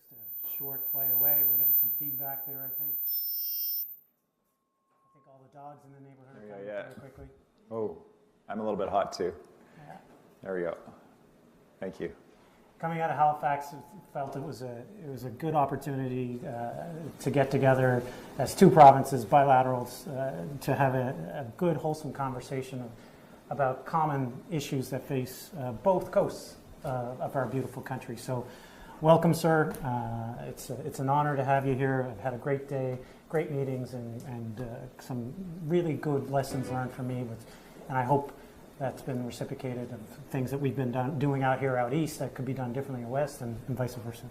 Just a short flight away. We're getting some feedback there, I think. I think all the dogs in the neighborhood are coming very quickly. Oh, I'm a little bit hot too. Yeah. There we go. Thank you. Coming out of Halifax, I felt it was a good opportunity to get together as two provinces, bilaterals, to have a good, wholesome conversation about common issues that face both coasts of our beautiful country. So, welcome, sir. It's an honor to have you here. I've had a great day, great meetings, and some really good lessons learned from me. And I hope that's been reciprocated of things that we've been doing out here out east that could be done differently out west, and vice versa.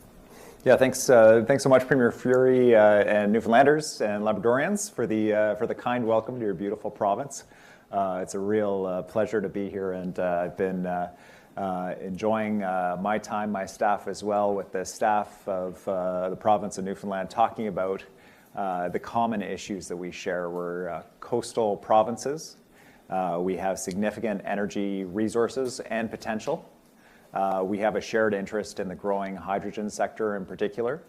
Yeah, thanks so much, Premier Furey, and Newfoundlanders and Labradorians for the kind welcome to your beautiful province. It's a real pleasure to be here, and I've been enjoying my time, my staff as well, with the staff of the province of Newfoundland, talking about the common issues that we share. We're coastal provinces. We have significant energy resources and potential. We have a shared interest in the growing hydrogen sector in particular,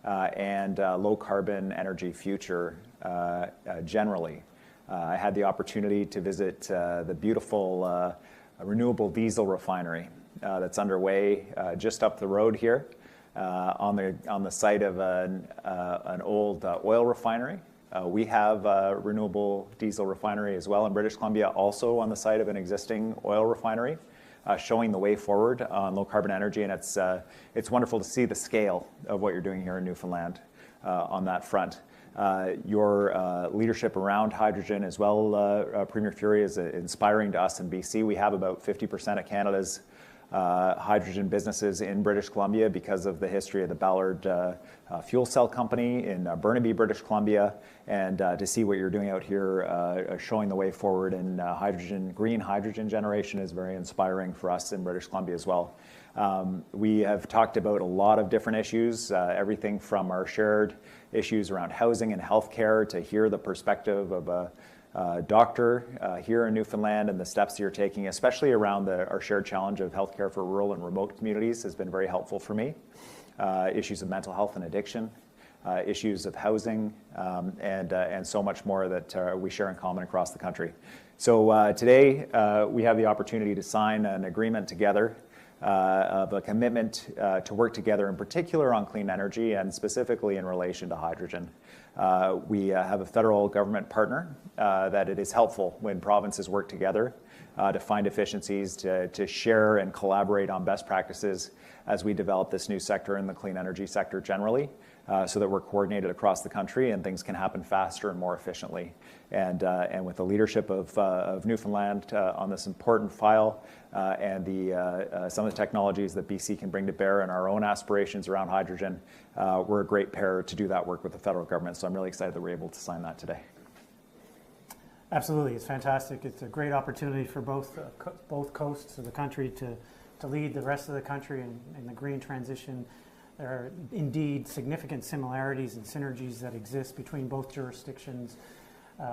and low-carbon energy future generally. I had the opportunity to visit the beautiful renewable diesel refinery that's underway just up the road here on the site of an old oil refinery. We have a renewable diesel refinery as well in British Columbia, also on the site of an existing oil refinery, showing the way forward on low-carbon energy. And it's wonderful to see the scale of what you're doing here in Newfoundland on that front. Your leadership around hydrogen as well, Premier Furey, is inspiring to us in BC. We have about 50% of Canada's hydrogen businesses in British Columbia because of the history of the Ballard Fuel Cell Company in Burnaby, British Columbia, and to see what you're doing out here, showing the way forward in green hydrogen generation, is very inspiring for us in British Columbia as well. We have talked about a lot of different issues, everything from our shared issues around housing and healthcare to hear the perspective of a doctor here in Newfoundland, and the steps you're taking, especially around our shared challenge of healthcare for rural and remote communities, has been very helpful for me. Issues of mental health and addiction, issues of housing, and so much more that we share in common across the country. So today we have the opportunity to sign an agreement together of a commitment to work together, in particular on clean energy and specifically in relation to hydrogen. We have a federal government partner that it is helpful when provinces work together to find efficiencies, to share and collaborate on best practices as we develop this new sector in the clean energy sector generally, so that we're coordinated across the country and things can happen faster and more efficiently. And with the leadership of Newfoundland on this important file and some of the technologies that BC can bring to bear and our own aspirations around hydrogen, we're a great pair to do that work with the federal government. So I'm really excited that we're able to sign that today. Absolutely, it's fantastic. It's a great opportunity for both coasts of the country to lead the rest of the country in the green transition. There are indeed significant similarities and synergies that exist between both jurisdictions.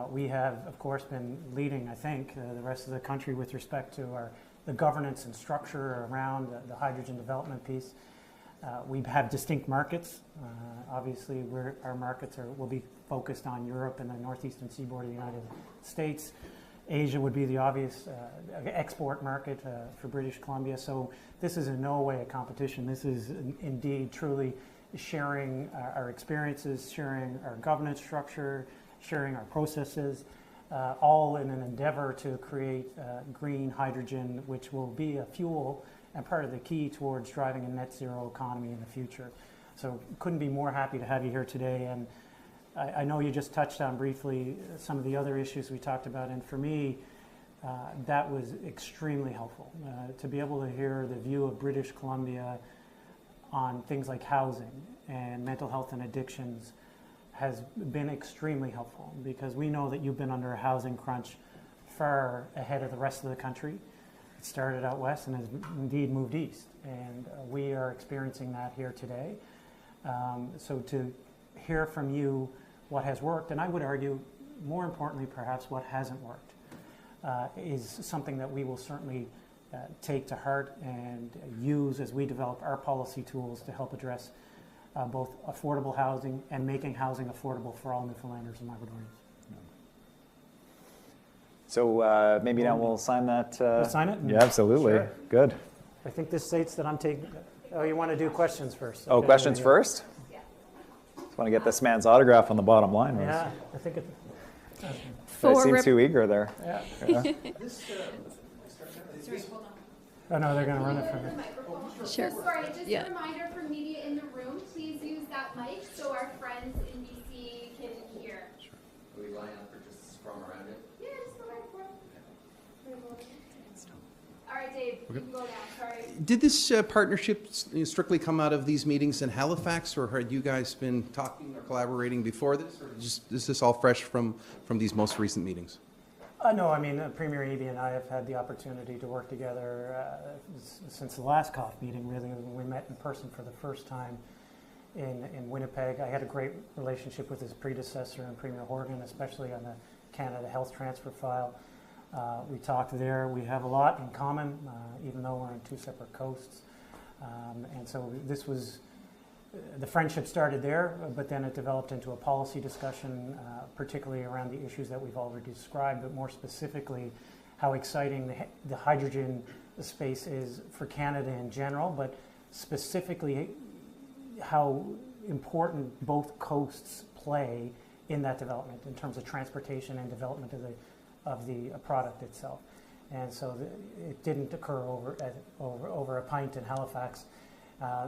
We have, of course, been leading, I think, the rest of the country with respect to the governance and structure around the hydrogen development piece. We have distinct markets. Obviously, our markets will be focused on Europe and the northeastern seaboard of the United States. Asia would be the obvious export market for British Columbia. So this is in no way a competition. This is indeed truly sharing our experiences, sharing our governance structure, sharing our processes, all in an endeavor to create green hydrogen, which will be a fuel and part of the key towards driving a net zero economy in the future. So couldn't be more happy to have you here today. And I know you just touched on briefly some of the other issues we talked about, and for me, that was extremely helpful to be able to hear the view of British Columbia on things like housing and mental health and addictions has been extremely helpful, because we know that you've been under a housing crunch far ahead of the rest of the country. It started out west and has indeed moved east, and we are experiencing that here today. So to hear from you what has worked, and I would argue, more importantly perhaps, what hasn't worked, is something that we will certainly take to heart and use as we develop our policy tools to help address both affordable housing and making housing affordable for all Newfoundlanders and Labradorians. So maybe now we'll sign that. We'll sign it? Yeah, absolutely. Sure. Good. I think this states that I'm taking, oh, you want to do questions first? Oh, Okay, questions there you go. first? Just want to get this man's autograph on the bottom line. Yeah, I think it, I seem too eager there. yeah. Yeah. Oh, no, they're going to run it from you. Sure. Sorry, just Yeah. a reminder for media in the room, please use that mic so our friends in BC can hear. Are we line up or just scrum around it? Yeah, just go right for it. All right, Dave, you can go now, sorry. Did this partnership strictly come out of these meetings in Halifax, or had you guys been talking or collaborating before this, or just is this all fresh from these most recent meetings? No, I mean, Premier Eby and I have had the opportunity to work together since the last COF meeting, really, when we met in person for the first time in Winnipeg. I had a great relationship with his predecessor and Premier Horgan, especially on the Canada Health Transfer file. We talked there. We have a lot in common, even though we're on two separate coasts. And so this was, the friendship started there, but then it developed into a policy discussion, particularly around the issues that we've already described, but more specifically, how exciting the hydrogen space is for Canada in general, but specifically how important both coasts play in that development in terms of transportation and development of the product itself. And so it didn't occur over a pint in Halifax.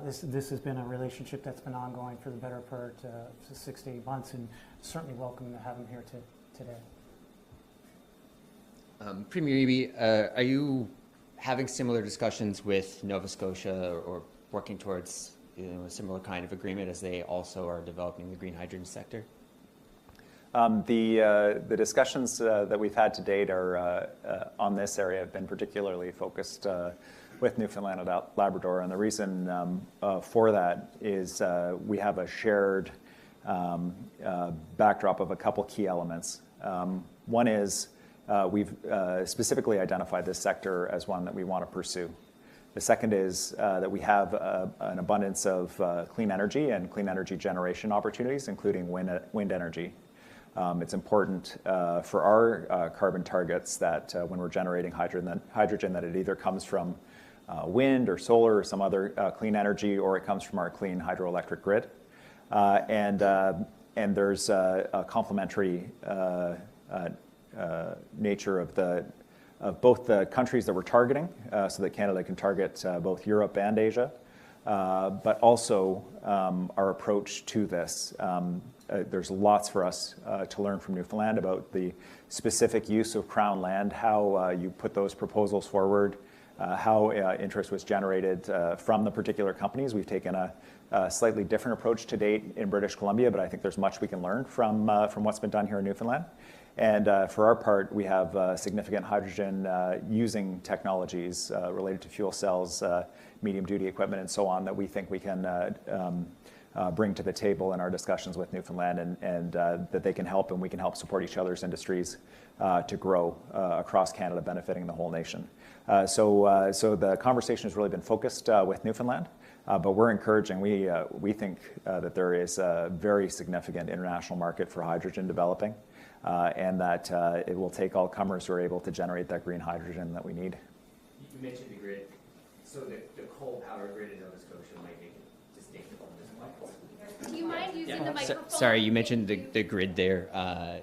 This has been a relationship that's been ongoing for the better part of 6 to 8 months, and certainly welcome to have him here today. Premier Eby, are you having similar discussions with Nova Scotia or working towards a similar kind of agreement as they also are developing the green hydrogen sector? The discussions that we've had to date are on this area have been particularly focused with Newfoundland and Labrador, and the reason for that is we have a shared backdrop of a couple key elements. One is we've specifically identified this sector as one that we want to pursue. The second is that we have an abundance of clean energy and clean energy generation opportunities, including wind energy. It's important for our carbon targets that when we're generating hydrogen that it either comes from wind or solar or some other clean energy, or it comes from our clean hydroelectric grid. And there's a complementary nature of both the countries that we're targeting, so that Canada can target both Europe and Asia, but also our approach to this. There's lots for us to learn from Newfoundland about the specific use of Crown land, how you put those proposals forward, how interest was generated from the particular companies. We've taken a slightly different approach to date in British Columbia, but I think there's much we can learn from what's been done here in Newfoundland. And for our part, we have significant hydrogen using technologies related to fuel cells, medium-duty equipment, and so on that we think we can bring to the table in our discussions with Newfoundland, and that they can help and we can help support each other's industries to grow across Canada, benefiting the whole nation. So the conversation has really been focused with Newfoundland, but we're encouraging. We think that there is a very significant international market for hydrogen developing, and that it will take all comers who are able to generate that green hydrogen that we need. You mentioned the grid. So the coal-powered grid in Nova Scotia might make it distinctive from this one. Do you mind using the microphone? Sorry, you mentioned the grid there.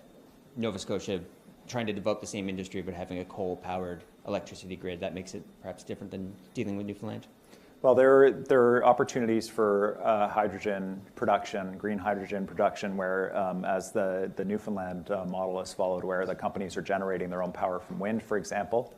Nova Scotia trying to develop the same industry but having a coal-powered electricity grid. That makes it perhaps different than dealing with Newfoundland? Well, there are opportunities for hydrogen production, green hydrogen production, where as the Newfoundland model is followed, where the companies are generating their own power from wind, for example.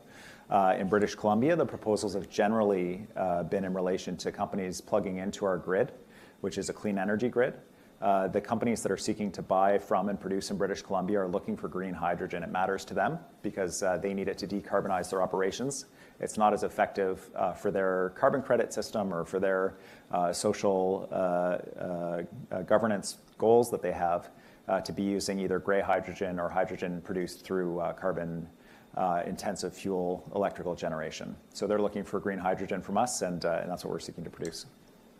In British Columbia, the proposals have generally been in relation to companies plugging into our grid, which is a clean energy grid. The companies that are seeking to buy from and produce in British Columbia are looking for green hydrogen. It matters to them because they need it to decarbonize their operations. It's not as effective for their carbon credit system or for their social governance goals that they have to be using either gray hydrogen or hydrogen produced through carbon intensive fuel electrical generation. So they're looking for green hydrogen from us, and that's what we're seeking to produce.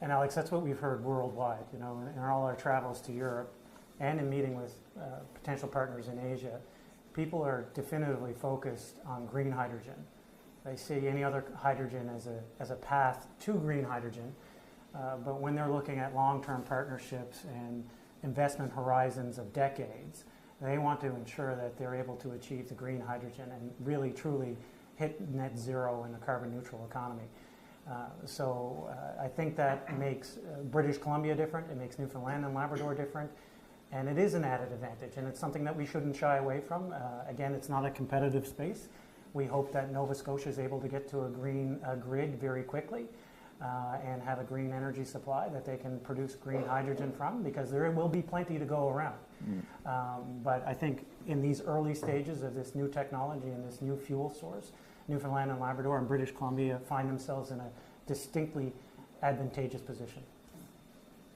And Alex, that's what we've heard worldwide, in all our travels to Europe and in meeting with potential partners in Asia. People are definitively focused on green hydrogen. They see any other hydrogen as a path to green hydrogen, but when they're looking at long-term partnerships and investment horizons of decades, they want to ensure that they're able to achieve the green hydrogen and really, truly hit net zero in a carbon neutral economy. So I think that makes British Columbia different, it makes Newfoundland and Labrador different, and it is an added advantage, and it's something that we shouldn't shy away from. Again, it's not a competitive space. We hope that Nova Scotia is able to get to a green grid very quickly and have a green energy supply that they can produce green hydrogen from, because there will be plenty to go around. But I think in these early stages of this new technology and this new fuel source, Newfoundland and Labrador and British Columbia find themselves in a distinctly advantageous position.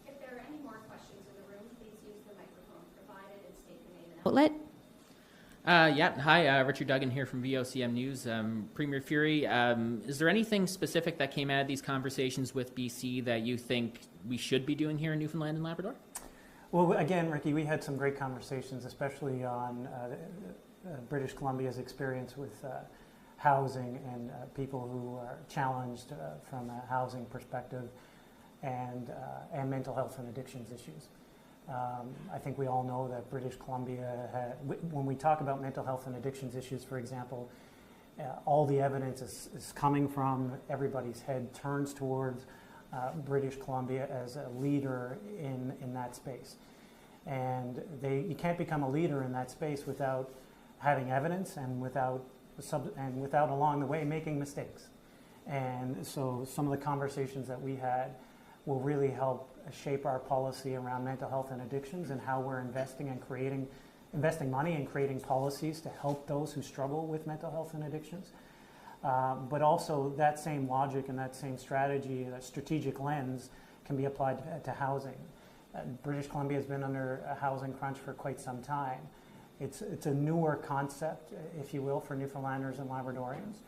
If there are any more questions in the room, please use the microphone provided and state your name and outlet. Hi, Richard Duggan here from VOCM News. Premier Furey, is there anything specific that came out of these conversations with BC that you think we should be doing here in Newfoundland and Labrador? Well, again, Ricky, we had some great conversations, especially on British Columbia's experience with housing and people who are challenged from a housing perspective and mental health and addictions issues. I think we all know that British Columbia, when we talk about mental health and addictions issues, for example, all the evidence is coming from, everybody's head turns towards British Columbia as a leader in that space. And you can't become a leader in that space without having evidence and without along the way making mistakes. And so some of the conversations that we had will really help shape our policy around mental health and addictions and how we're investing money and creating policies to help those who struggle with mental health and addictions. But also that same logic and that same strategy, that strategic lens, can be applied to housing. British Columbia has been under a housing crunch for quite some time. It's a newer concept, if you will, for Newfoundlanders and Labradorians.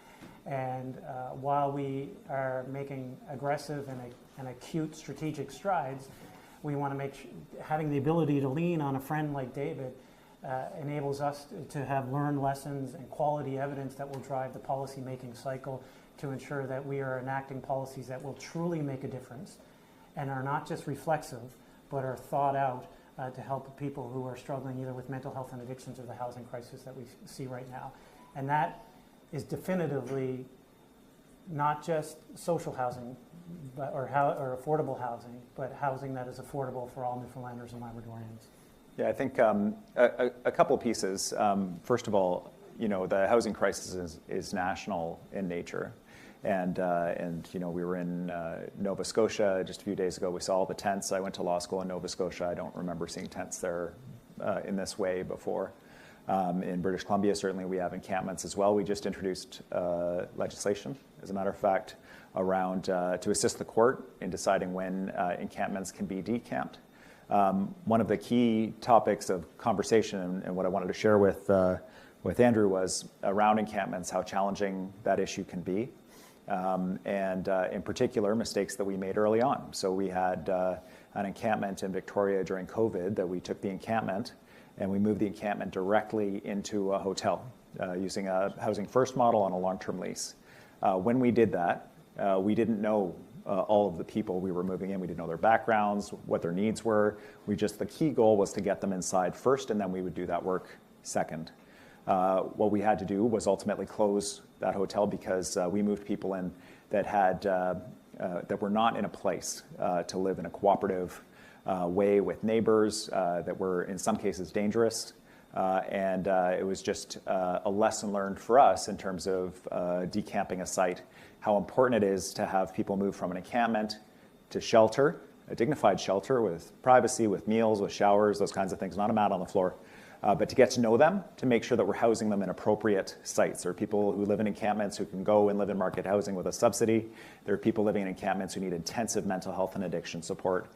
And while we are making aggressive and acute strategic strides, we want to having the ability to lean on a friend like David enables us to have learned lessons and quality evidence that will drive the policy-making cycle to ensure that we are enacting policies that will truly make a difference and are not just reflexive, but are thought out to help people who are struggling either with mental health and addictions or the housing crisis that we see right now. And that is definitively not just social housing or affordable housing, but housing that is affordable for all Newfoundlanders and Labradorians. Yeah, I think a couple pieces. First of all, the housing crisis is national in nature. And we were in Nova Scotia just a few days ago. We saw all the tents. I went to law school in Nova Scotia. I don't remember seeing tents there in this way before. In British Columbia, certainly we have encampments as well. We just introduced legislation, as a matter of fact, around to assist the court in deciding when encampments can be decamped. One of the key topics of conversation and what I wanted to share with Andrew was around encampments, how challenging that issue can be. And in particular, mistakes that we made early on. So we had an encampment in Victoria during COVID that we took the encampment and we moved the encampment directly into a hotel using a housing first model on a long-term lease. When we did that, we didn't know all of the people we were moving in. We didn't know their backgrounds, what their needs were. The key goal was to get them inside first, and then we would do that work second. What we had to do was ultimately close that hotel because we moved people in that were not in a place to live in a cooperative way with neighbors that were in some cases dangerous. And it was just a lesson learned for us in terms of decamping a site, how important it is to have people move from an encampment to shelter, a dignified shelter with privacy, with meals, with showers, those kinds of things, not a mat on the floor. But to get to know them, to make sure that we're housing them in appropriate sites. There are people who live in encampments who can go and live in market housing with a subsidy. There are people living in encampments who need intensive mental health and addiction support.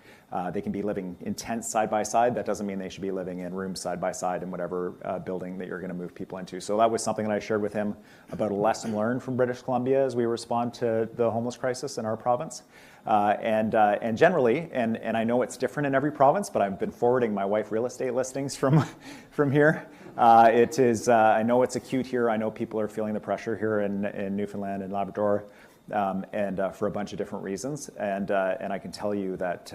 They can be living in tents side by side. That doesn't mean they should be living in rooms side by side in whatever building that you're going to move people into. So that was something that I shared with him about a lesson learned from British Columbia as we respond to the homeless crisis in our province. And generally, and I know it's different in every province, but I've been forwarding my wife real estate listings from here. It is, I know it's acute here. I know people are feeling the pressure here in Newfoundland and Labrador, and for a bunch of different reasons. And I can tell you that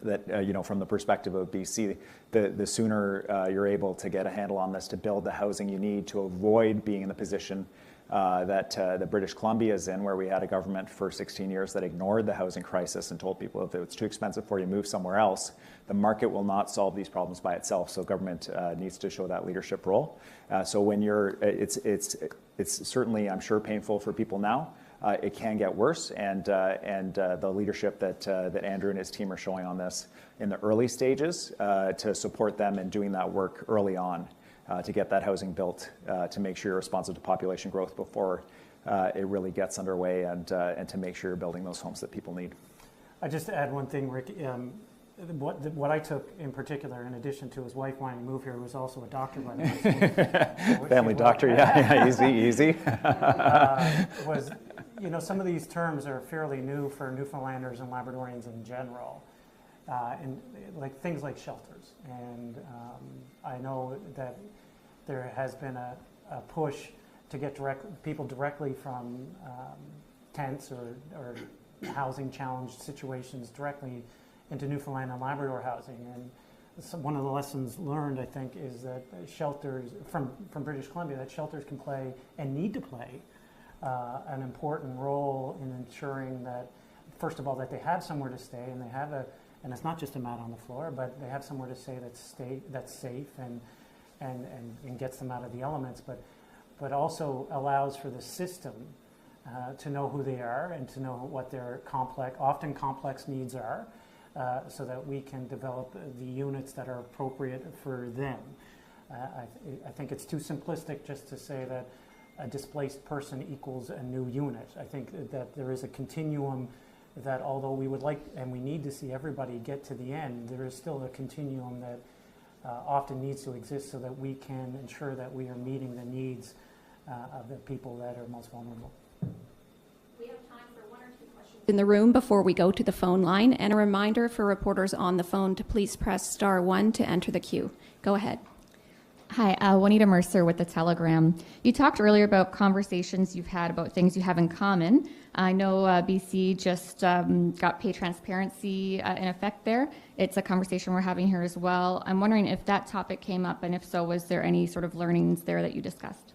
you know, from the perspective of BC, the sooner you're able to get a handle on this, to build the housing you need to avoid being in the position that British Columbia is in, where we had a government for 16 years that ignored the housing crisis and told people if it's too expensive for you, move somewhere else. The market will not solve these problems by itself, so government needs to show that leadership role. So when you're, it's certainly, I'm sure, painful for people now. It can get worse, and the leadership that Andrew and his team are showing on this in the early stages to support them in doing that work early on to get that housing built, to make sure you're responsive to population growth before it really gets underway, and to make sure you're building those homes that people need. I just add one thing, Rick. What I took in particular, in addition to his wife wanting to move here, was also a doctor by the way. Family doctor, yeah, easy. Was, you know, some of these terms are fairly new for Newfoundlanders and Labradorians in general, and like things like shelters. And I know that there has been a push to get people directly from tents or housing challenged situations directly into Newfoundland and Labrador housing. And one of the lessons learned, I think, is that shelters from British Columbia, that shelters can play and need to play an important role in ensuring that, first of all, that they have somewhere to stay, and they have and it's not just a mat on the floor, but they have somewhere to stay that's safe and gets them out of the elements, but also allows for the system to know who they are and to know what their often complex needs are, so that we can develop the units that are appropriate for them. I think it's too simplistic just to say that a displaced person equals a new unit. I think that there is a continuum that, although we would like and we need to see everybody get to the end, there is still a continuum that often needs to exist so that we can ensure that we are meeting the needs of the people that are most vulnerable. We have time for one or two questions in the room before we go to the phone line. And a reminder for reporters on the phone to please press *1 to enter the queue. Go ahead. Hi, Juanita Mercer with The Telegram. You talked earlier about conversations you've had about things you have in common. I know BC just got pay transparency in effect there. It's a conversation we're having here as well. I'm wondering if that topic came up, and if so, was there any sort of learnings there that you discussed?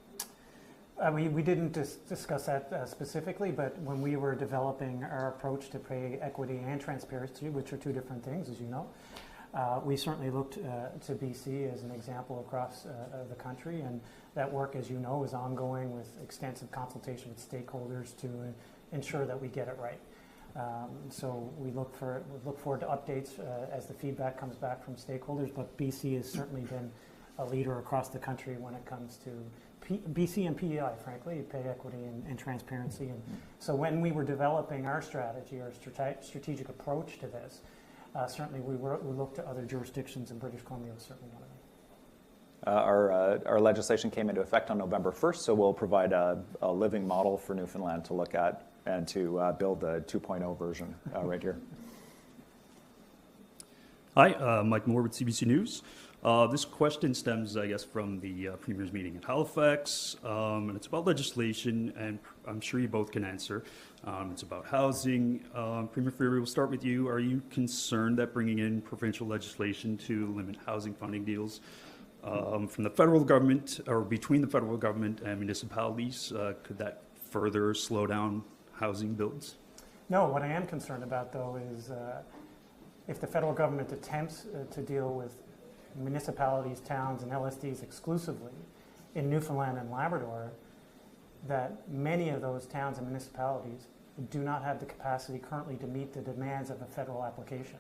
We didn't discuss that specifically, but when we were developing our approach to pay equity and transparency, which are two different things, as you know, we certainly looked to BC as an example across the country, and that work, as you know, is ongoing with extensive consultation with stakeholders to ensure that we get it right. So we look forward to updates as the feedback comes back from stakeholders, but BC has certainly been a leader across the country when it comes to BC and PEI, frankly, pay equity and transparency. And so when we were developing our strategy, our strategic approach to this, certainly we looked to other jurisdictions, and British Columbia was certainly one of them. Our legislation came into effect on November 1st, so we'll provide a living model for Newfoundland to look at and to build the 2.0 version right here. Hi, Mike Moore with CBC News. This question stems, I guess, from the Premier's meeting at Halifax, and it's about legislation, and I'm sure you both can answer. It's about housing. Premier Furey, we'll start with you. Are you concerned that bringing in provincial legislation to limit housing funding deals from the federal government, or between the federal government and municipalities, could that further slow down housing builds? No, what I am concerned about, though, is if the federal government attempts to deal with municipalities, towns, and LSDs exclusively in Newfoundland and Labrador, that many of those towns and municipalities do not have the capacity currently to meet the demands of a federal application.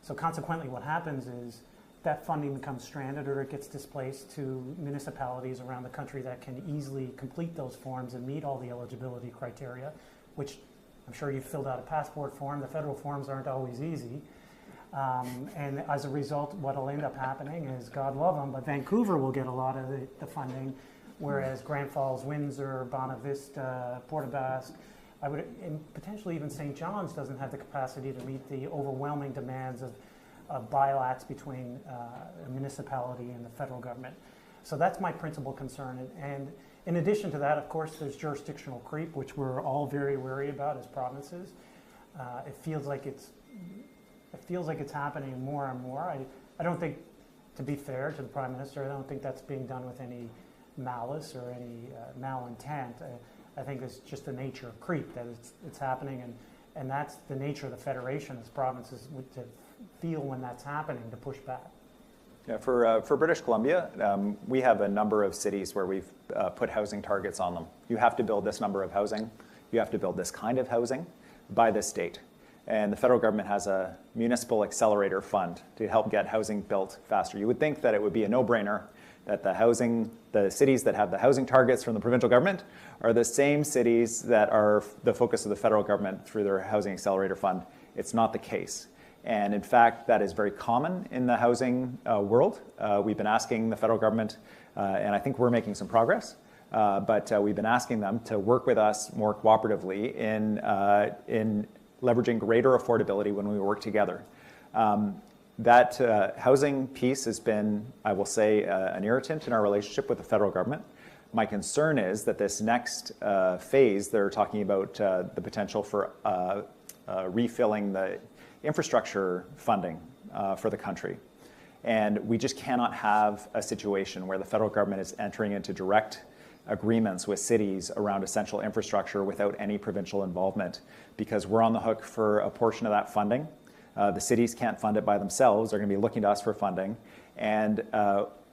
So consequently, what happens is that funding becomes stranded, or it gets displaced to municipalities around the country that can easily complete those forms and meet all the eligibility criteria, which I'm sure you've filled out a passport form. The federal forms aren't always easy. And as a result, what will end up happening is, God love them, but Vancouver will get a lot of the funding, whereas Grand Falls, Windsor, Bonavista, Port aux Basques, I would, and potentially even St. John's doesn't have the capacity to meet the overwhelming demands of bilats between a municipality and the federal government. So that's my principal concern. And in addition to that, of course, there's jurisdictional creep, which we're all very wary about as provinces. It feels like it's happening more and more. I don't think, to be fair to the Prime Minister, I don't think that's being done with any malice or any malintent. I think it's just the nature of creep, that it's happening, and that's the nature of the Federation as provinces to feel when that's happening, to push back. Yeah, for British Columbia, we have a number of cities where we've put housing targets on them. You have to build this number of housing, you have to build this kind of housing by this date. And the federal government has a municipal accelerator fund to help get housing built faster. You would think that it would be a no-brainer that the cities that have the housing targets from the provincial government are the same cities that are the focus of the federal government through their housing accelerator fund. It's not the case. And in fact, that is very common in the housing world. We've been asking the federal government, and I think we're making some progress, but we've been asking them to work with us more cooperatively in leveraging greater affordability when we work together. That housing piece has been, I will say, an irritant in our relationship with the federal government. My concern is that this next phase, they're talking about the potential for refilling the infrastructure funding for the country. And we just cannot have a situation where the federal government is entering into direct agreements with cities around essential infrastructure without any provincial involvement, because we're on the hook for a portion of that funding. The cities can't fund it by themselves. They're going to be looking to us for funding. And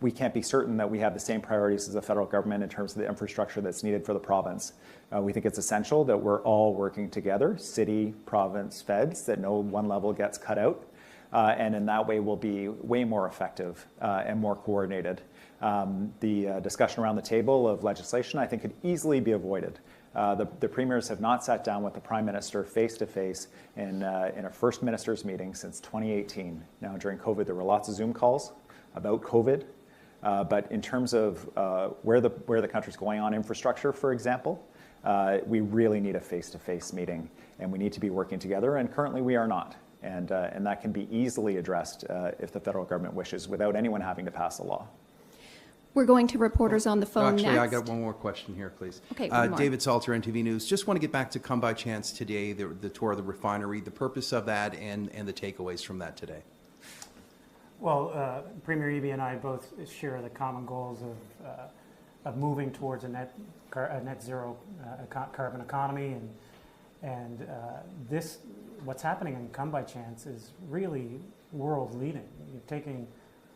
we can't be certain that we have the same priorities as the federal government in terms of the infrastructure that's needed for the province. We think it's essential that we're all working together, city, province, feds, that no one level gets cut out. And in that way, we'll be way more effective and more coordinated. The discussion around the table of legislation, I think, could easily be avoided. The premiers have not sat down with the Prime Minister face-to-face in a first ministers meeting since 2018. Now, during COVID, there were lots of Zoom calls about COVID. But in terms of where the country's going on infrastructure, for example, we really need a face-to-face meeting, and we need to be working together, and currently we are not. And that can be easily addressed if the federal government wishes, without anyone having to pass a law. We're going to reporters on the phone Actually, next. I got one more question here, please. Okay, one more. David Salter, NTV News. Just want to get back to Come By Chance today, the tour of the refinery, the purpose of that, and the takeaways from that today. Well, Premier Eby and I both share the common goals of moving towards a net zero carbon economy, and this, what's happening in Come By Chance is really world leading. You're taking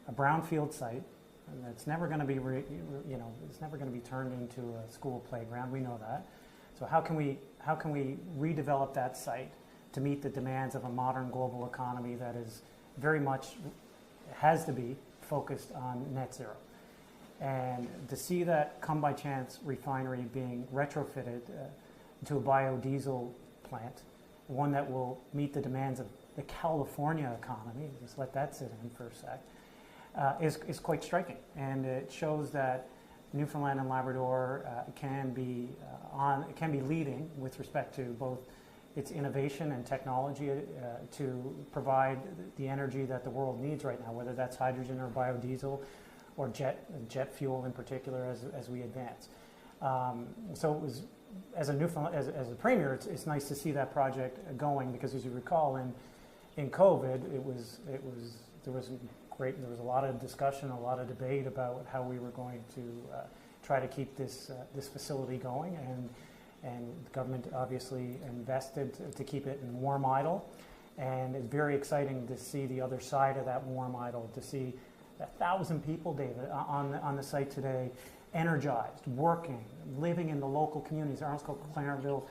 a brownfield site, and it's never going to be, it's never going to be turned into a school playground. We know that. So how can we redevelop that site to meet the demands of a modern global economy that is very much has to be focused on net zero? And to see that Come By Chance refinery being retrofitted to a biodiesel plant, one that will meet the demands of the California economy, just let that sit in for a sec, is quite striking. And it shows that Newfoundland and Labrador can be leading with respect to both its innovation and technology to provide the energy that the world needs right now, whether that's hydrogen or biodiesel or jet fuel in particular as we advance. So it was, as a premier, it's nice to see that project going, because as you recall, in COVID, there was a lot of discussion, a lot of debate about how we were going to try to keep this facility going, and the government obviously invested to keep it in warm idle, and it's very exciting to see the other side of that warm idle, to see 1,000 people, David, on the site today, energized, working, living in the local communities, Arnold's-Court, Clarenville,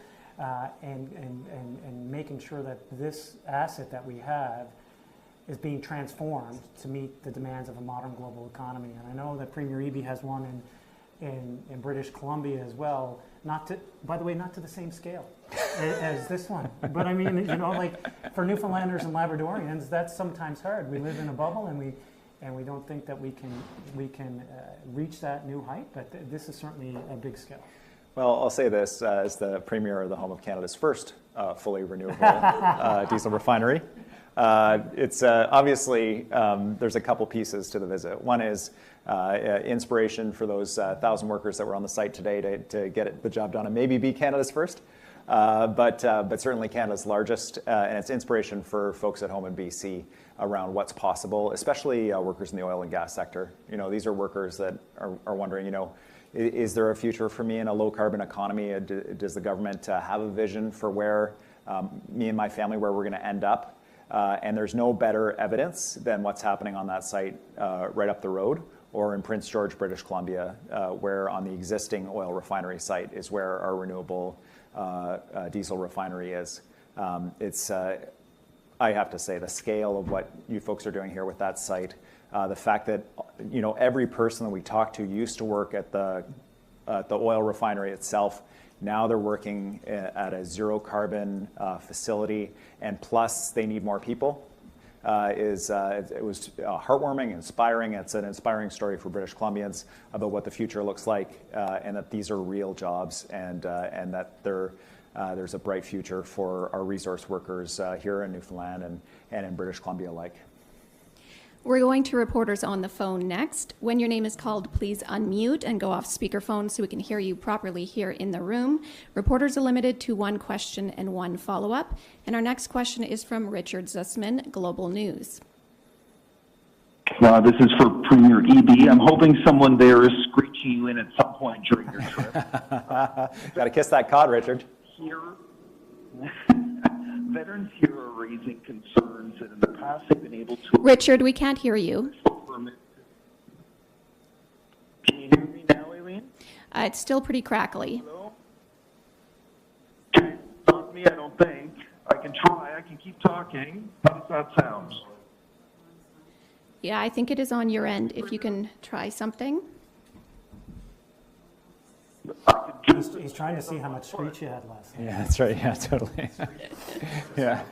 and making sure that this asset that we have is being transformed to meet the demands of a modern global economy. And I know that Premier Eby has one in British Columbia as well, by the way, not to the same scale as this one. But I mean, like for Newfoundlanders and Labradorians, that's sometimes hard. We live in a bubble, and we don't think that we can reach that new height, but this is certainly a big scale. Well, I'll say this, as the Premier of the home of Canada's first fully renewable diesel refinery. It's obviously, there's a couple pieces to the visit. One is inspiration for those 1,000 workers that were on the site today to get the job done and maybe be Canada's first, but certainly Canada's largest, and it's inspiration for folks at home in BC around what's possible, especially workers in the oil and gas sector. You know, these are workers that are wondering, you know, is there a future for me in a low-carbon economy? Does the government have a vision for where me and my family, where we're going to end up? And there's no better evidence than what's happening on that site right up the road, or in Prince George, British Columbia, where on the existing oil refinery site is where our renewable diesel refinery is. I have to say, the scale of what you folks are doing here with that site, the fact that, you know, every person that we talk to used to work at the oil refinery itself. Now they're working at a zero carbon facility, and plus they need more people. It was heartwarming, inspiring. It's an inspiring story for British Columbians about what the future looks like, and that these are real jobs, and that there's a bright future for our resource workers here in Newfoundland and in British Columbia alike. We're going to reporters on the phone next. When your name is called, please unmute and go off speakerphone so we can hear you properly here in the room. Reporters are limited to one question and one follow-up. And our next question is from Richard Zussman, Global News. This is for Premier Eby. I'm hoping someone there is screeching you in at some point during your trip. Got to kiss that cod, Richard. Here, veterans here are raising concerns that in the past they've been able to... Richard, we can't hear you. Can you hear me now, Aileen? It's still pretty crackly. Hello? Okay, not me, I don't think. I can try, I can keep talking. How does that sound? Yeah, I think it is on your end. If you can try something. He's trying to see how much screech you had last night. Yeah, that's right. Yeah, totally. Yeah.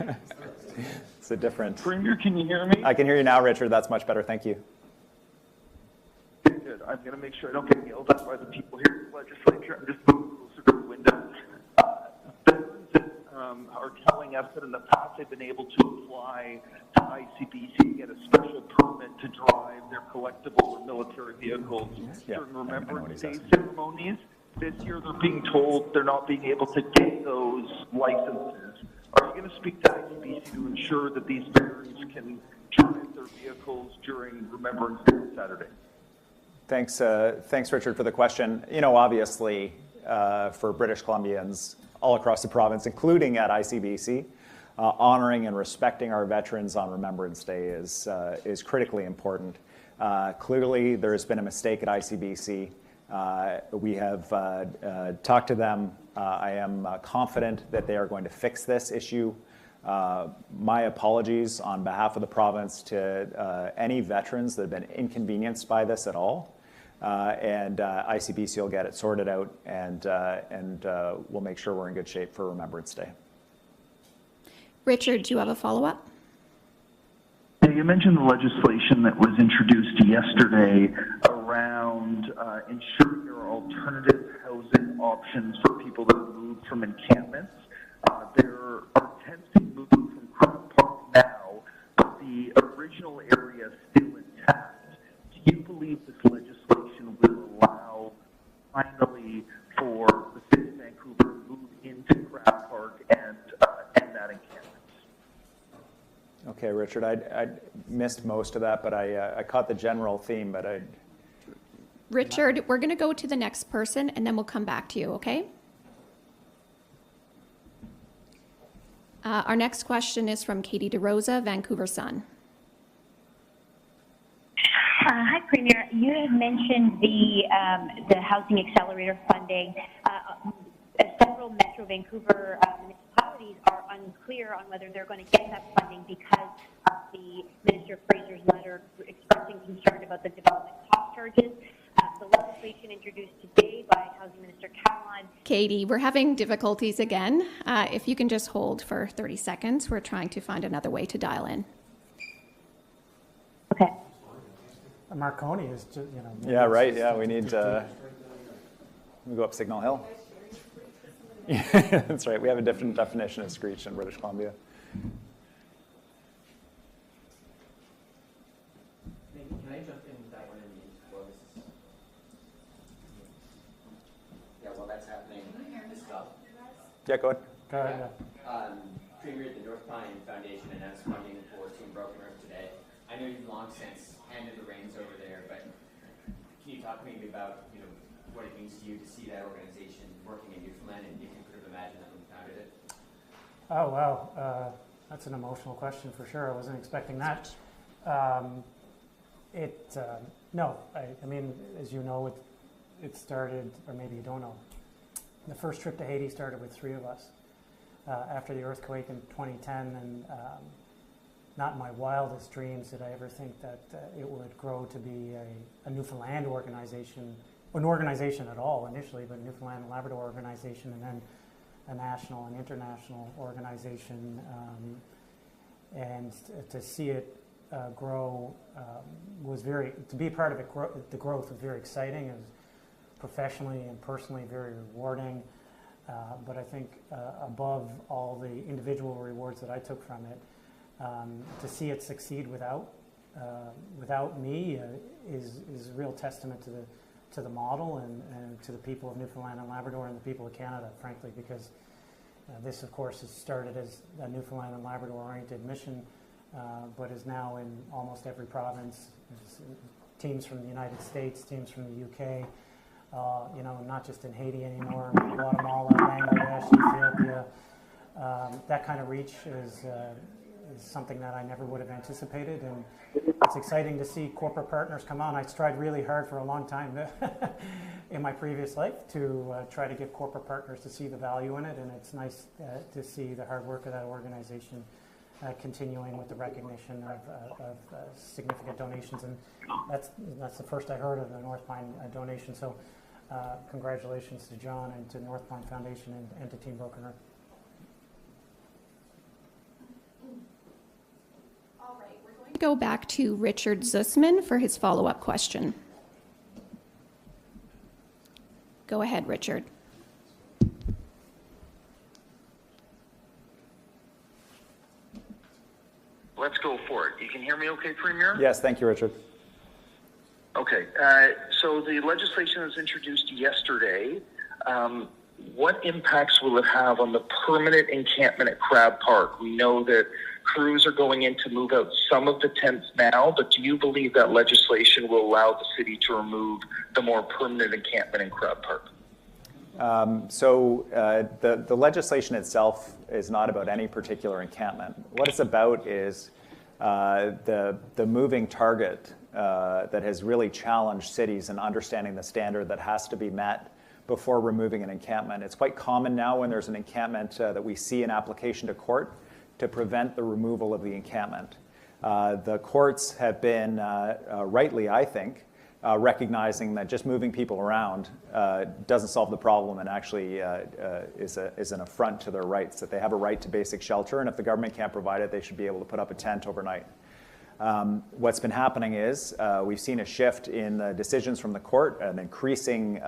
It's a different... Premier, can you hear me? I can hear you now, Richard. That's much better. Thank you. Good. I'm going to make sure I don't get yelled at by the people here in the legislature. I'm just moving closer to the window. Veterans are telling us that in the past they've been able to apply to ICBC to get a special permit to drive their collectible or military vehicles during Remembrance Day ceremonies. This year they're being told they're not being able to get those licenses. Are you going to speak to ICBC to ensure that these veterans can drive their vehicles during Remembrance Day on Saturday? Thanks, Richard, for the question. You know, obviously, for British Columbians all across the province, including at ICBC, honoring and respecting our veterans on Remembrance Day is critically important. Clearly, there has been a mistake at ICBC. We have talked to them. I am confident that they are going to fix this issue. My apologies on behalf of the province to any veterans that have been inconvenienced by this at all. And ICBC will get it sorted out, and we'll make sure we're in good shape for Remembrance Day. Richard, do you have a follow-up? You mentioned the legislation that was introduced yesterday around ensuring there are alternative housing options for people that move from encampments. There are tents being moved from Crown Park now, but the original area is still intact. Do you believe this legislation will allow, finally, for the city of Vancouver to move into Crown Park and that encampment? Okay, Richard, I missed most of that, but I caught the general theme, but I... Richard, we're going to go to the next person, and then we'll come back to you, okay? Our next question is from Katie DeRosa, Vancouver Sun. Hi, Premier. You had mentioned the Housing Accelerator funding. Several Metro Vancouver municipalities are unclear on whether they're going to get that funding because of the Minister Fraser's letter expressing concern about the development cost charges. The legislation introduced today by Housing Minister Caroline. Katie, we're having difficulties again. If you can just hold for 30 seconds, we're trying to find another way to dial in. Okay. Marconi is just, Yeah, right. Yeah, we need to go up Signal Hill. That's right. We have a different definition of screech in British Columbia. Can I jump in with that one while this is... Yeah, while that's happening, this stuff. Yeah, go ahead. Go ahead. Premier, the North Pine Foundation announced funding for Team Broken Earth today. I know you've long since handed the reins over there, but can you talk maybe about what it means to you to see that organization working in Newfoundland, and if you could have imagined that when you founded it? Oh, wow. That's an emotional question for sure. I wasn't expecting that. No, I mean, as you know, it started, or maybe you don't know, the first trip to Haiti started with 3 of us after the earthquake in 2010, and not in my wildest dreams did I ever think that it would grow to be a Newfoundland organization, or an organization at all initially, but a Newfoundland and Labrador organization, and then a national and international organization, and to see it grow to be a part of it, the growth was very exciting. It was professionally and personally very rewarding, but I think above all the individual rewards that I took from it, to see it succeed without me is a real testament to the model and to the people of Newfoundland and Labrador and the people of Canada, frankly, because this, of course, has started as a Newfoundland and Labrador-oriented mission, but is now in almost every province. There's teams from the United States, teams from the UK, not just in Haiti anymore, Guatemala, Bangladesh, Ethiopia. That kind of reach is something that I never would have anticipated, and it's exciting to see corporate partners come on. I tried really hard for a long time in my previous life to try to get corporate partners to see the value in it, and it's nice to see the hard work of that organization continuing with the recognition of significant donations, and that's the first I heard of the North Pine donation. So congratulations to John and to North Pine Foundation and to Team Broken Earth. All right, we're going to go back to Richard Zussman for his follow-up question. Go ahead, Richard. Let's go for it. You can hear me okay, Premier? Yes, thank you, Richard. Okay. So the legislation was introduced yesterday. What impacts will it have on the permanent encampment at Crab Park? We know that crews are going in to move out some of the tents now, but do you believe that legislation will allow the city to remove the more permanent encampment in Crab Park? The legislation itself is not about any particular encampment. What it's about is the moving target that has really challenged cities in understanding the standard that has to be met before removing an encampment. It's quite common now when there's an encampment that we see an application to court to prevent the removal of the encampment. The courts have been, rightly I think, recognizing that just moving people around doesn't solve the problem and actually is an affront to their rights, that they have a right to basic shelter, and if the government can't provide it, they should be able to put up a tent overnight. What's been happening is we've seen a shift in the decisions from the court, an increasing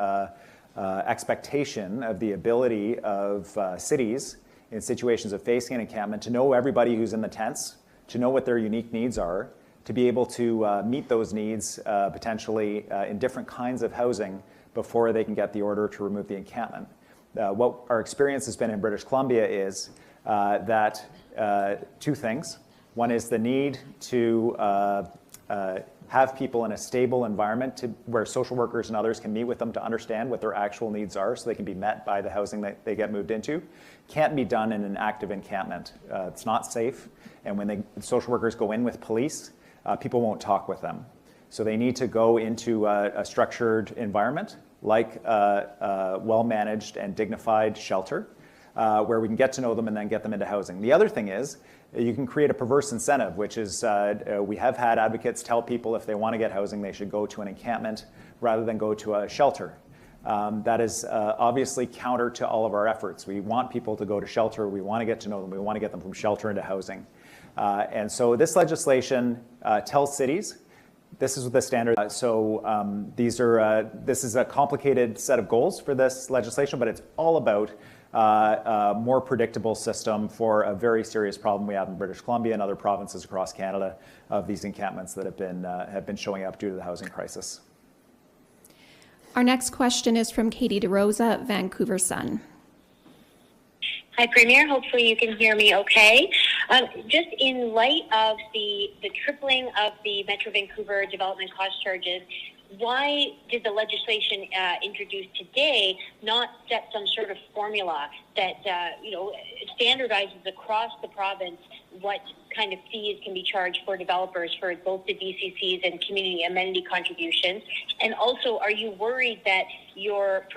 expectation of the ability of cities in situations of facing an encampment to know everybody who's in the tents, to know what their unique needs are, to be able to meet those needs potentially in different kinds of housing before they can get the order to remove the encampment. What our experience has been in British Columbia is that 2 things. One is the need to have people in a stable environment where social workers and others can meet with them to understand what their actual needs are so they can be met by the housing that they get moved into. Can't be done in an active encampment. It's not safe, and when social workers go in with police, people won't talk with them. So they need to go into a structured environment like a well-managed and dignified shelter where we can get to know them and then get them into housing. The other thing is you can create a perverse incentive, which is we have had advocates tell people if they want to get housing, they should go to an encampment rather than go to a shelter. That is obviously counter to all of our efforts. We want people to go to shelter. We want to get to know them. We want to get them from shelter into housing. And so this legislation tells cities this is the standard. This is a complicated set of goals for this legislation, but it's all about more predictable system for a very serious problem we have in British Columbia and other provinces across Canada of these encampments that have been showing up due to the housing crisis. Our next question is from Katie DeRosa, Vancouver Sun. Hi, Premier. Hopefully you can hear me okay. Just in light of the tripling of the Metro Vancouver development cost charges, why did the legislation introduced today not set some sort of formula that standardizes across the province what kind of fees can be charged for developers for both the DCCs and community amenity contributions? And also, are you worried that your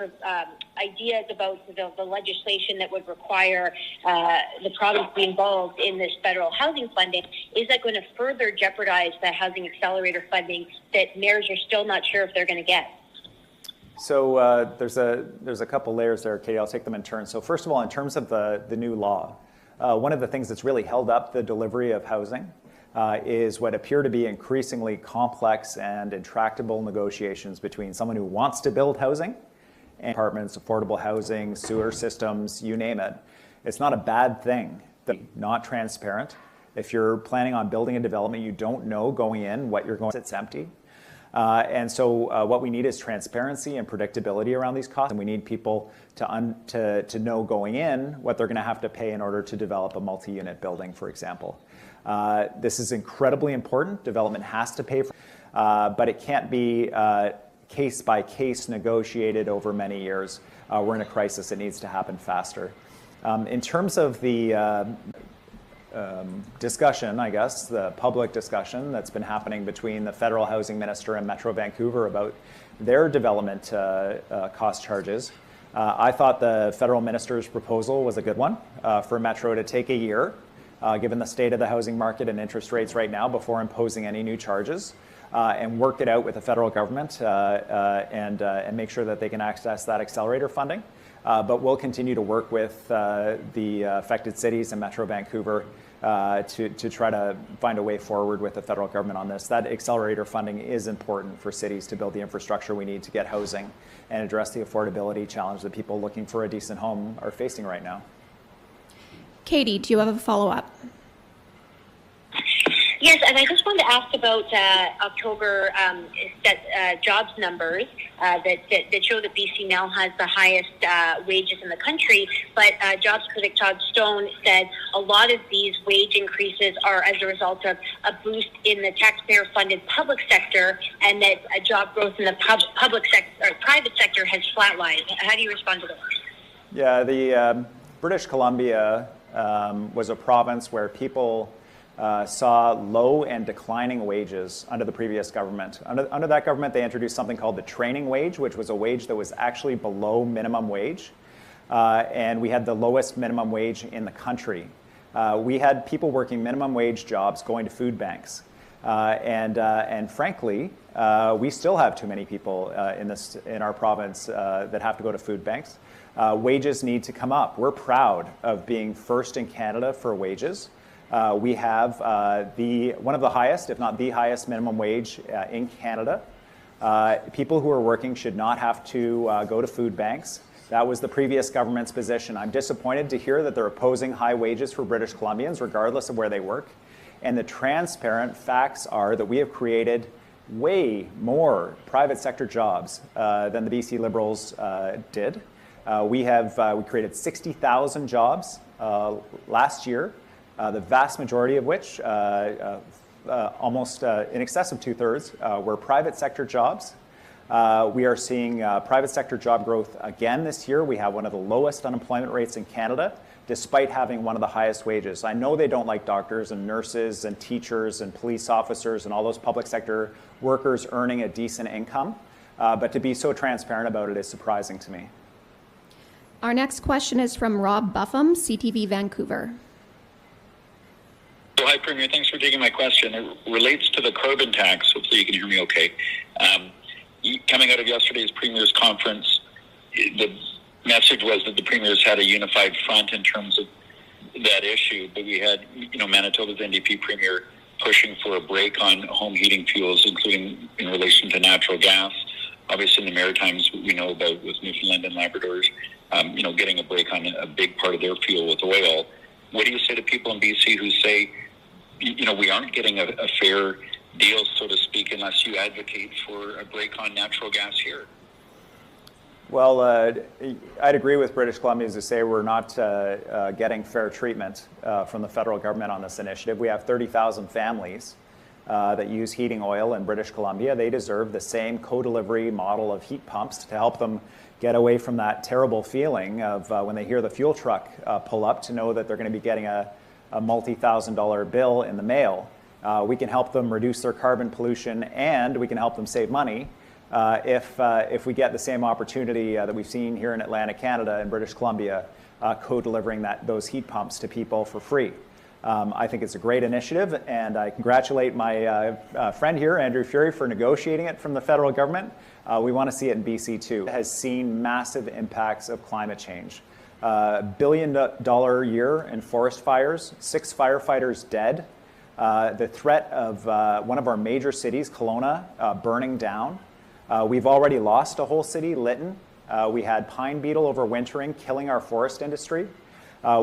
ideas about the legislation that would require the province to be involved in this federal housing funding, is that going to further jeopardize the housing accelerator funding that mayors are still not sure if they're going to get? So there's a couple layers there, Katie. I'll take them in turn. So first of all, in terms of the new law, one of the things that's really held up the delivery of housing is what appear to be increasingly complex and intractable negotiations between someone who wants to build housing and apartments, affordable housing, sewer systems, you name it. It's not a bad thing. Not transparent. If you're planning on building a development, you don't know going in what you're going to, it's empty. And so what we need is transparency and predictability around these costs, and we need people to know going in what they're going to have to pay in order to develop a multi-unit building, for example. This is incredibly important. Development has to pay for but it can't be case-by-case negotiated over many years. We're in a crisis. It needs to happen faster. In terms of the discussion, I guess, the public discussion that's been happening between the federal housing minister and Metro Vancouver about their development cost charges, I thought the federal minister's proposal was a good one for Metro to take a year, given the state of the housing market and interest rates right now, before imposing any new charges, and work it out with the federal government and make sure that they can access that accelerator funding. But we'll continue to work with the affected cities and Metro Vancouver to try to find a way forward with the federal government on this. That accelerator funding is important for cities to build the infrastructure we need to get housing and address the affordability challenge that people looking for a decent home are facing right now. Katie, do you have a follow-up? Yes, and I just wanted to ask about October jobs numbers that show that BC now has the highest wages in the country, but jobs critic Todd Stone said a lot of these wage increases are as a result of a boost in the taxpayer-funded public sector, and that job growth in the public sector or private sector has flatlined. How do you respond to this? Yeah, the British Columbia was a province where people saw low and declining wages under the previous government. Under that government, they introduced something called the training wage, which was a wage that was actually below minimum wage. And we had the lowest minimum wage in the country. We had people working minimum wage jobs going to food banks. And frankly, we still have too many people in our province that have to go to food banks. Wages need to come up. We're proud of being first in Canada for wages. We have one of the highest, if not the highest, minimum wage in Canada. People who are working should not have to go to food banks. That was the previous government's position. I'm disappointed to hear that they're opposing high wages for British Columbians, regardless of where they work. And the transparent facts are that we have created way more private sector jobs than the BC Liberals did. We created 60,000 jobs last year. The vast majority of which, almost in excess of 2/3, were private sector jobs. We are seeing private sector job growth again this year. We have one of the lowest unemployment rates in Canada, despite having one of the highest wages. I know they don't like doctors and nurses and teachers and police officers and all those public sector workers earning a decent income, but to be so transparent about it is surprising to me. Our next question is from Rob Buffum, CTV Vancouver. So, hi, Premier. Thanks for taking my question. It relates to the carbon tax. Hopefully you can hear me okay. Coming out of yesterday's Premier's conference, the message was that the Premier's had a unified front in terms of that issue, but we had, Manitoba's NDP Premier pushing for a break on home heating fuels, including in relation to natural gas. Obviously, in the Maritimes, we know about with Newfoundland and Labradors, getting a break on a big part of their fuel with oil. What do you say to people in BC who say, we aren't getting a fair deal, so to speak, unless you advocate for a break on natural gas here? Well, I'd agree with British Columbians to say we're not getting fair treatment from the federal government on this initiative. We have 30,000 families that use heating oil in British Columbia. They deserve the same co-delivery model of heat pumps to help them get away from that terrible feeling of when they hear the fuel truck pull up, to know that they're going to be getting a multi-$1,000 bill in the mail. We can help them reduce their carbon pollution, and we can help them save money if we get the same opportunity that we've seen here in Atlantic Canada and British Columbia, co-delivering those heat pumps to people for free. I think it's a great initiative, and I congratulate my friend here, Andrew Furey, for negotiating it from the federal government. We want to see it in BC too. It has seen massive impacts of climate change. $1 billion year in forest fires, 6 firefighters dead. The threat of one of our major cities, Kelowna, burning down. We've already lost a whole city, Lytton. We had pine beetle overwintering, killing our forest industry.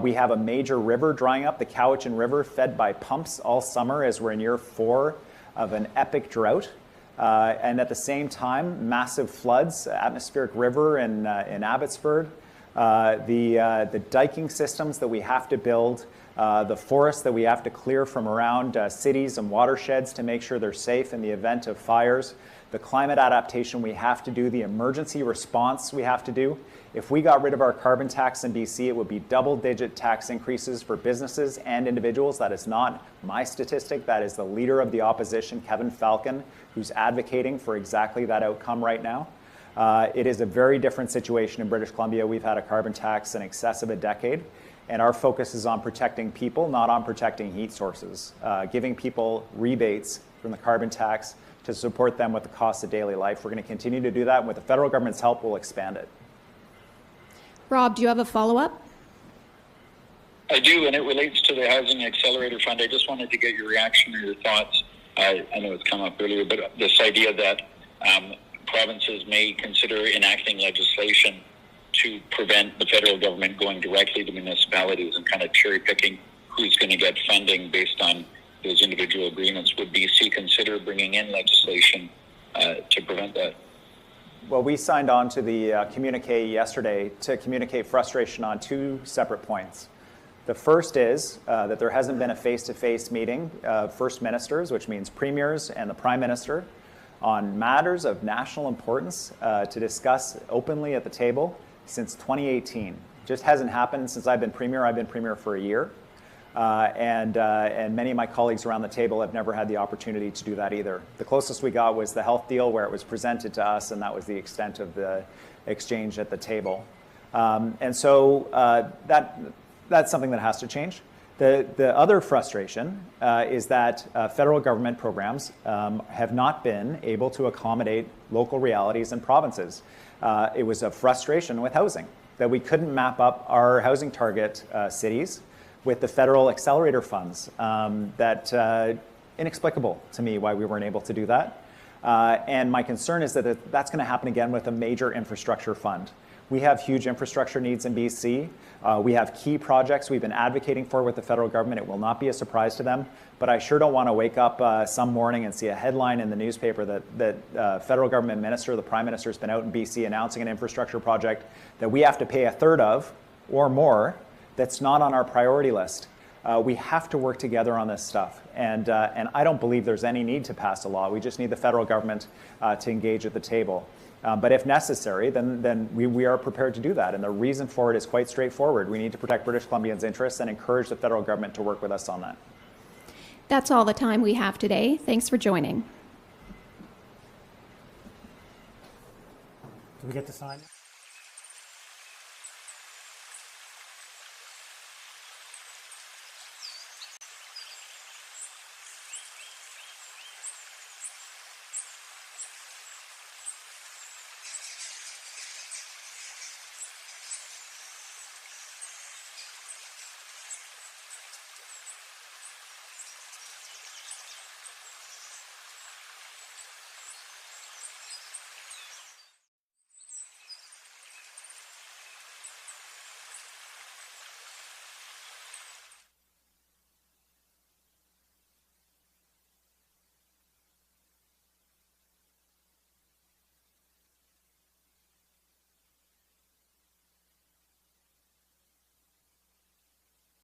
We have a major river drying up, the Cowichan River, fed by pumps all summer as we're in year 4 of an epic drought. And at the same time, massive floods, atmospheric river in Abbotsford, the diking systems that we have to build, the forests that we have to clear from around cities and watersheds to make sure they're safe in the event of fires, the climate adaptation we have to do, the emergency response we have to do. If we got rid of our carbon tax in BC, it would be double-digit tax increases for businesses and individuals. That is not my statistic. That is the leader of the opposition, Kevin Falcon, who's advocating for exactly that outcome right now. It is a very different situation in British Columbia. We've had a carbon tax in excess of a decade, and our focus is on protecting people, not on protecting heat sources, giving people rebates from the carbon tax to support them with the cost of daily life. We're going to continue to do that, and with the federal government's help, we'll expand it. Rob, do you have a follow-up? I do, and it relates to the Housing Accelerator Fund. I just wanted to get your reaction or your thoughts. I know it's come up earlier, but this idea that provinces may consider enacting legislation to prevent the federal government going directly to municipalities and kind of cherry-picking who's going to get funding based on those individual agreements. Would BC consider bringing in legislation to prevent that? Well, we signed on to the communique yesterday to communicate frustration on 2 separate points. The first is that there hasn't been a face-to-face meeting of First Ministers, which means premiers and the Prime Minister, on matters of national importance to discuss openly at the table since 2018. It just hasn't happened since I've been Premier. I've been Premier for a year. And many of my colleagues around the table have never had the opportunity to do that either. The closest we got was the health deal, where it was presented to us, and that was the extent of the exchange at the table. And so that's something that has to change. The other frustration is that federal government programs have not been able to accommodate local realities and provinces. It was a frustration with housing, that we couldn't map up our housing target cities with the federal accelerator funds. Inexplicable to me why we weren't able to do that. And my concern is that that's going to happen again with a major infrastructure fund. We have huge infrastructure needs in BC. We have key projects we've been advocating for with the federal government. It will not be a surprise to them, but I sure don't want to wake up some morning and see a headline in the newspaper that federal government minister, the Prime Minister, has been out in BC announcing an infrastructure project that we have to pay a third of or more that's not on our priority list. We have to work together on this stuff, and I don't believe there's any need to pass a law. We just need the federal government to engage at the table. But if necessary, then we are prepared to do that, and the reason for it is quite straightforward. We need to protect British Columbians' interests and encourage the federal government to work with us on that. That's all the time we have today. Thanks for joining. Do we get to sign it?